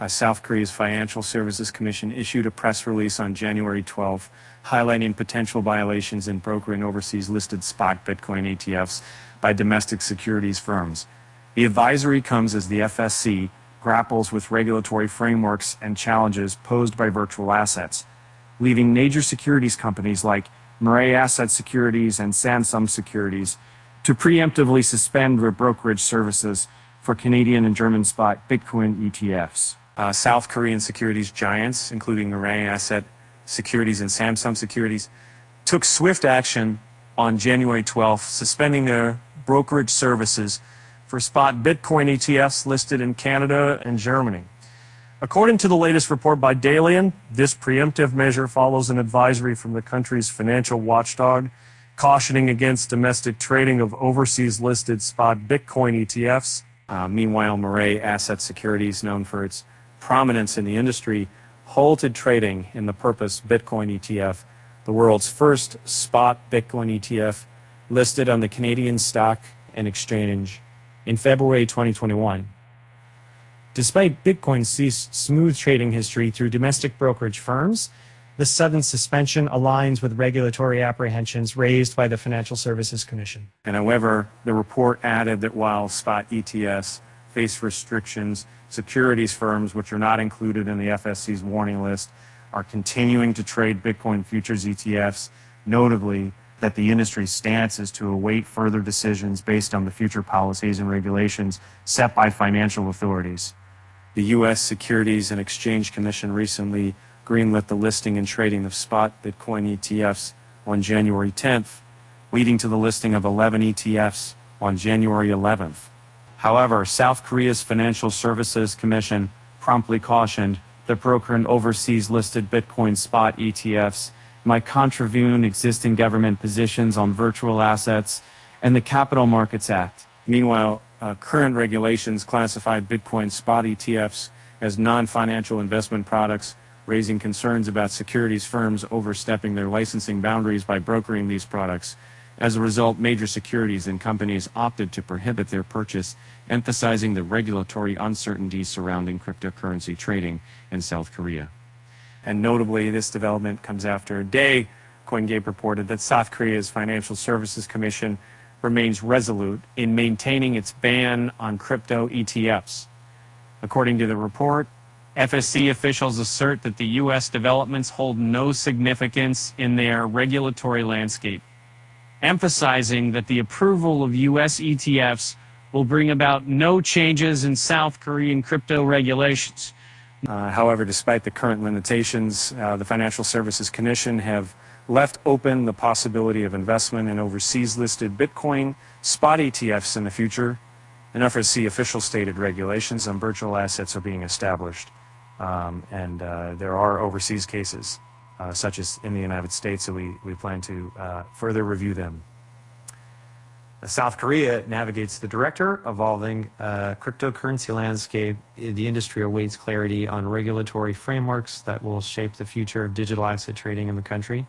South Korea's Financial Services Commission issued a press release on January 12, highlighting potential violations in brokering overseas listed spot Bitcoin ETFs by domestic securities firms. The advisory comes as the FSC grapples with regulatory frameworks and challenges posed by virtual assets, leaving major securities companies like Mirae Asset Securities and Samsung Securities to preemptively suspend their brokerage services for Canadian and German spot Bitcoin ETFs. South Korean securities giants, including Mirae Asset Securities and Samsung Securities, took swift action on January 12th, suspending their brokerage services for spot Bitcoin ETFs listed in Canada and Germany. According to the latest report by Dalian, this preemptive measure follows an advisory from the country's financial watchdog, cautioning against domestic trading of overseas listed spot Bitcoin ETFs. Meanwhile, Mirae Asset Securities, known for its prominence in the industry, halted trading in the Purpose Bitcoin ETF, the world's first spot Bitcoin ETF listed on the Canadian Stock and Exchange in February 2021. Despite Bitcoin's smooth trading history through domestic brokerage firms, the sudden suspension aligns with regulatory apprehensions raised by the Financial Services Commission. And however, the report added that while spot ETFs face restrictions, securities firms, which are not included in the FSC's warning list, are continuing to trade Bitcoin futures ETFs, notably that the industry's stance is to await further decisions based on the future policies and regulations set by financial authorities. The U.S. Securities and Exchange Commission recently greenlit the listing and trading of spot Bitcoin ETFs on January 10th, leading to the listing of 11 ETFs on January 11th. However, South Korea's Financial Services Commission promptly cautioned that brokering overseas listed Bitcoin spot ETFs might contravene existing government positions on virtual assets and the Capital Markets Act. Meanwhile, current regulations classified Bitcoin spot ETFs as non-financial investment products, raising concerns about securities firms overstepping their licensing boundaries by brokering these products. As a result, major securities and companies opted to prohibit their purchase, emphasizing the regulatory uncertainty surrounding cryptocurrency trading in South Korea. And notably, this development comes after a day CoinGate reported that South Korea's Financial Services Commission remains resolute in maintaining its ban on crypto ETFs. According to the report, FSC officials assert that the U.S. developments hold no significance in their regulatory landscape, emphasizing that the approval of U.S. ETFs will bring about no changes in South Korean crypto regulations. However, despite the current limitations, the Financial Services Commission have left open the possibility of investment in overseas listed Bitcoin spot ETFs in the future. An FSC official stated regulations on virtual assets are being established, and there are overseas cases, such as in the United States, so we plan to further review them. South Korea navigates the director evolving cryptocurrency landscape. The industry awaits clarity on regulatory frameworks that will shape the future of digital asset trading in the country.